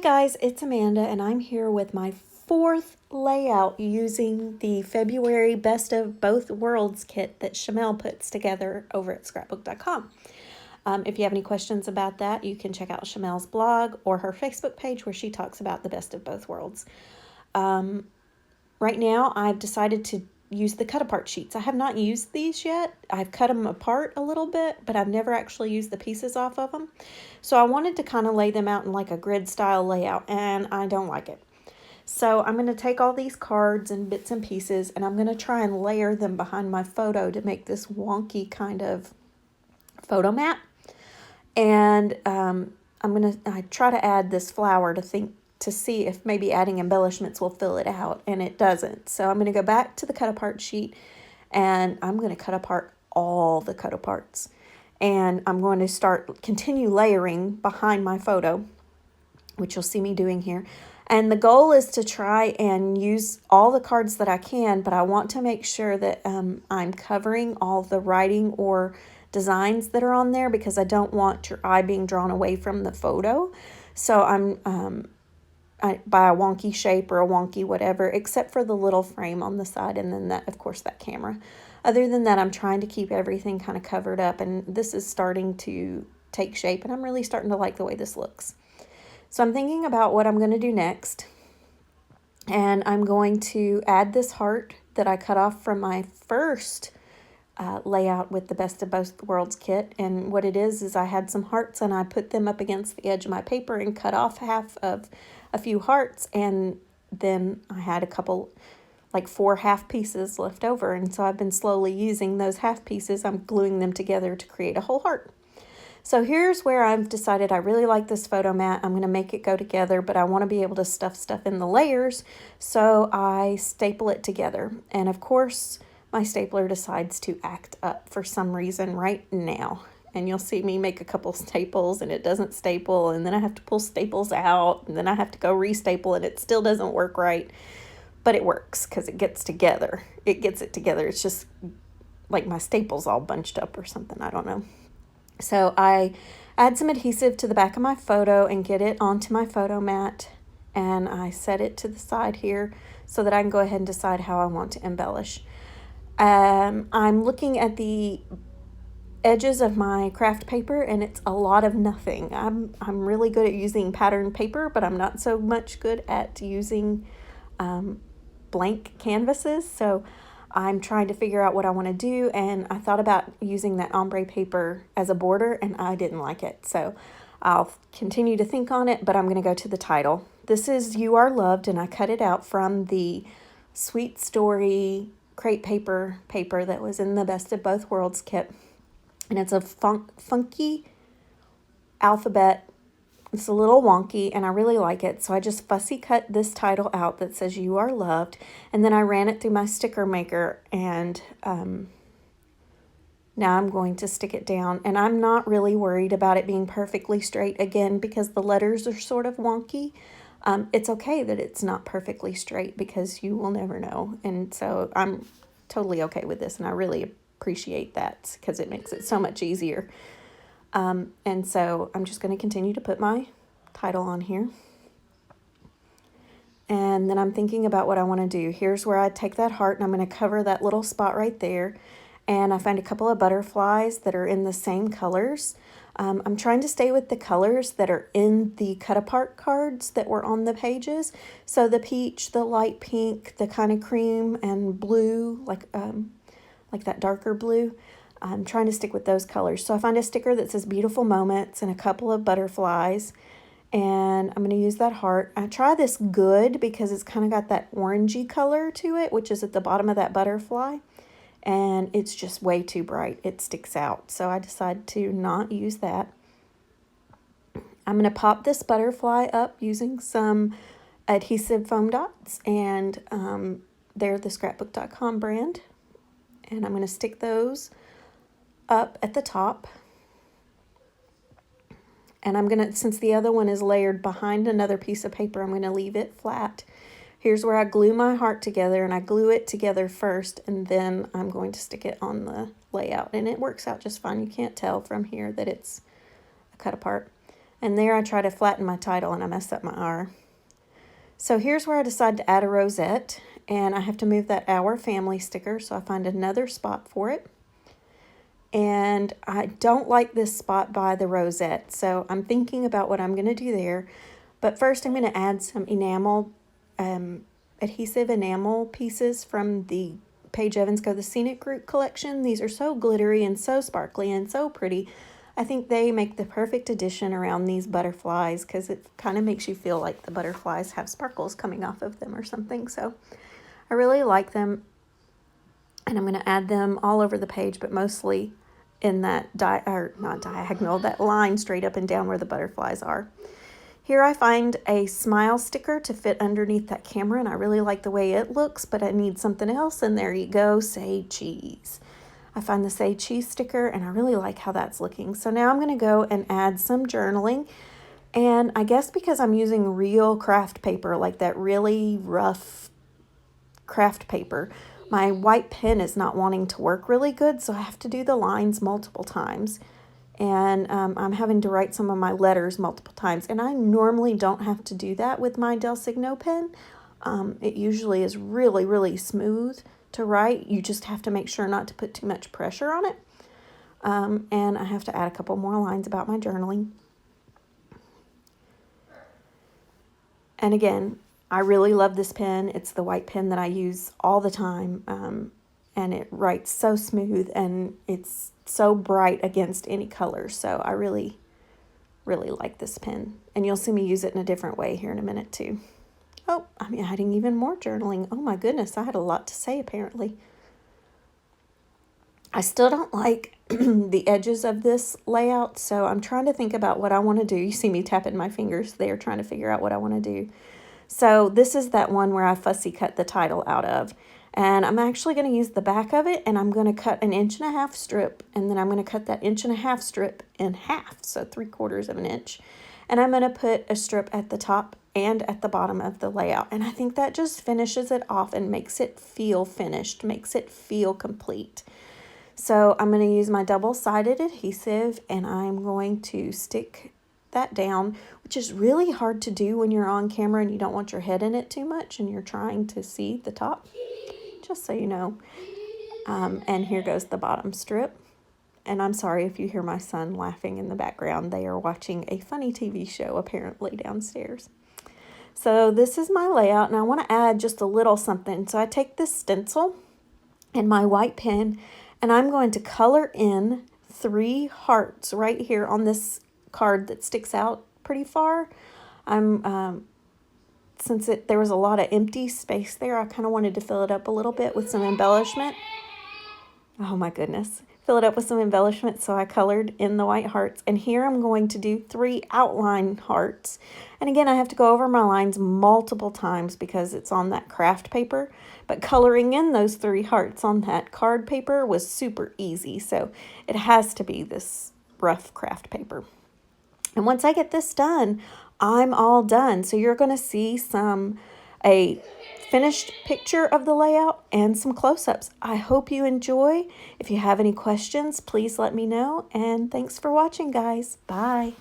guys, it's Amanda and I'm here with my fourth layout using the February Best of Both Worlds kit that Shamel puts together over at scrapbook.com. If you have any questions about that, you can check out Shamel's blog or her Facebook page where she talks about the Best of Both Worlds. Right now, I've decided to use the cut apart sheets. I have not used these yet. I've cut them apart a little bit, but I've never actually used the pieces off of them. So I wanted to kind of lay them out in like a grid style layout, and I don't like it. So I'm going to take all these cards and bits and pieces, and I'm going to try and layer them behind my photo to make this wonky kind of photo mat. And I try to add this flower to see if maybe adding embellishments will fill it out, and it doesn't. So I'm going to go back to the cut apart sheet, and I'm going to cut apart all the cut aparts, and I'm going to continue layering behind my photo, which you'll see me doing here. And the goal is to try and use all the cards that I can, but I want to make sure that I'm covering all the writing or designs that are on there, because I don't want your eye being drawn away from the photo. So I'm by a wonky shape or a wonky whatever, except for the little frame on the side, and then that, of course, that camera. Other than that, I'm trying to keep everything kind of covered up, and this is starting to take shape, and I'm really starting to like the way this looks. So I'm thinking about what I'm going to do next, and I'm going to add this heart that I cut off from my first layout with the Best of Both Worlds kit. And what it is I had some hearts and I put them up against the edge of my paper and cut off half of a few hearts, and then I had a couple, like 4 half pieces left over, and so I've been slowly using those half pieces. I'm gluing them together to create a whole heart. So here's where I've decided I really like this photo mat. I'm going to make it go together, but I want to be able to stuff stuff in the layers, so I staple it together. And of course, my stapler decides to act up for some reason right now. And you'll see me make a couple staples and it doesn't staple, and then I have to pull staples out, and then I have to go restaple, and it still doesn't work right. But it works because it gets together. It gets it together. It's just like my staples all bunched up or something. I don't know. So I add some adhesive to the back of my photo and get it onto my photo mat, and I set it to the side here so that I can go ahead and decide how I want to embellish. I'm looking at the edges of my craft paper, and it's a lot of nothing. I'm really good at using patterned paper, but I'm not so much good at using blank canvases. So I'm trying to figure out what I want to do, and I thought about using that ombre paper as a border, and I didn't like it. So I'll continue to think on it, but I'm going to go to the title. This is You Are Loved, and I cut it out from the Sweet Story crepe paper that was in the Best of Both Worlds kit. And it's a funky alphabet. It's a little wonky, and I really like it. So I just fussy cut this title out that says You Are Loved, and then I ran it through my sticker maker, and now I'm going to stick it down. And I'm not really worried about it being perfectly straight, again, because the letters are sort of wonky. It's okay that it's not perfectly straight, because you will never know. And so I'm totally okay with this, and I really appreciate that because it makes it so much easier. And so I'm just going to continue to put my title on here. And then I'm thinking about what I want to do. Here's where I take that heart, and I'm going to cover that little spot right there. And I find a couple of butterflies that are in the same colors. I'm trying to stay with the colors that are in the cut apart cards that were on the pages. So the peach, the light pink, the kind of cream and blue, like that darker blue. I'm trying to stick with those colors. So I find a sticker that says Beautiful Moments and a couple of butterflies. And I'm going to use that heart. I try this Good because it's kind of got that orangey color to it, which is at the bottom of that butterfly. And it's just way too bright. It sticks out. So I decided to not use that. I'm going to pop this butterfly up using some adhesive foam dots. And they're the scrapbook.com brand. And I'm going to stick those up at the top. And I'm going to, since the other one is layered behind another piece of paper, I'm going to leave it flat. Here's where I glue my heart together, and I glue it together first, and then I'm going to stick it on the layout. And it works out just fine. You can't tell from here that it's a cut apart. And there I try to flatten my title and I mess up my R. So here's where I decide to add a rosette, and I have to move that Our Family sticker, so I find another spot for it. And I don't like this spot by the rosette, so I'm thinking about what I'm going to do there. But first I'm going to add some enamel, adhesive enamel pieces from the Paige Evans Go the Scenic Route collection. These are so glittery and so sparkly and so pretty. I think they make the perfect addition around these butterflies because it kind of makes you feel like the butterflies have sparkles coming off of them or something. So I really like them, and I'm going to add them all over the page, but mostly in that not diagonal, that line straight up and down where the butterflies are. Here I find a smile sticker to fit underneath that camera, and I really like the way it looks, but I need something else, and there you go, Say Cheese. I find the Say Cheese sticker, and I really like how that's looking. So now I'm going to go and add some journaling, and I guess because I'm using real craft paper, like that really rough craft paper, my white pen is not wanting to work really good, so I have to do the lines multiple times. And I'm having to write some of my letters multiple times. And I normally don't have to do that with my Del Signo pen. It usually is really, really smooth to write. You just have to make sure not to put too much pressure on it. And I have to add a couple more lines about my journaling. And again, I really love this pen. It's the white pen that I use all the time. And it writes so smooth, and it's so bright against any color. So I really, really like this pen. And you'll see me use it in a different way here in a minute too. Oh, I'm adding even more journaling. Oh my goodness, I had a lot to say apparently. I still don't like the edges of this layout, so I'm trying to think about what I want to do. You see me tapping my fingers there trying to figure out what I want to do. So this is that one where I fussy cut the title out of. And I'm actually going to use the back of it, and I'm going to cut an 1.5 inch strip, and then I'm going to cut that 1.5 inch strip in half, so 3/4 of an inch. And I'm going to put a strip at the top and at the bottom of the layout. And I think that just finishes it off and makes it feel finished, makes it feel complete. So I'm going to use my double-sided adhesive, and I'm going to stick that down, which is really hard to do when you're on camera and you don't want your head in it too much and you're trying to see the top, just so you know. And here goes the bottom strip. And I'm sorry if you hear my son laughing in the background. They are watching a funny TV show apparently downstairs. So this is my layout, and I want to add just a little something. So I take this stencil and my white pen, and I'm going to color in 3 hearts right here on this card that sticks out pretty far. Since there was a lot of empty space there, I kind of wanted to fill it up a little bit with some embellishment. Oh my goodness. Fill it up with some embellishment, so I colored in the white hearts. And here I'm going to do 3 outline hearts. And again, I have to go over my lines multiple times because it's on that craft paper. But coloring in those 3 hearts on that card paper was super easy. So it has to be this rough craft paper. And once I get this done, I'm all done. So you're going to see a finished picture of the layout and some close-ups. I hope you enjoy. If you have any questions, please let me know. And thanks for watching, guys. Bye.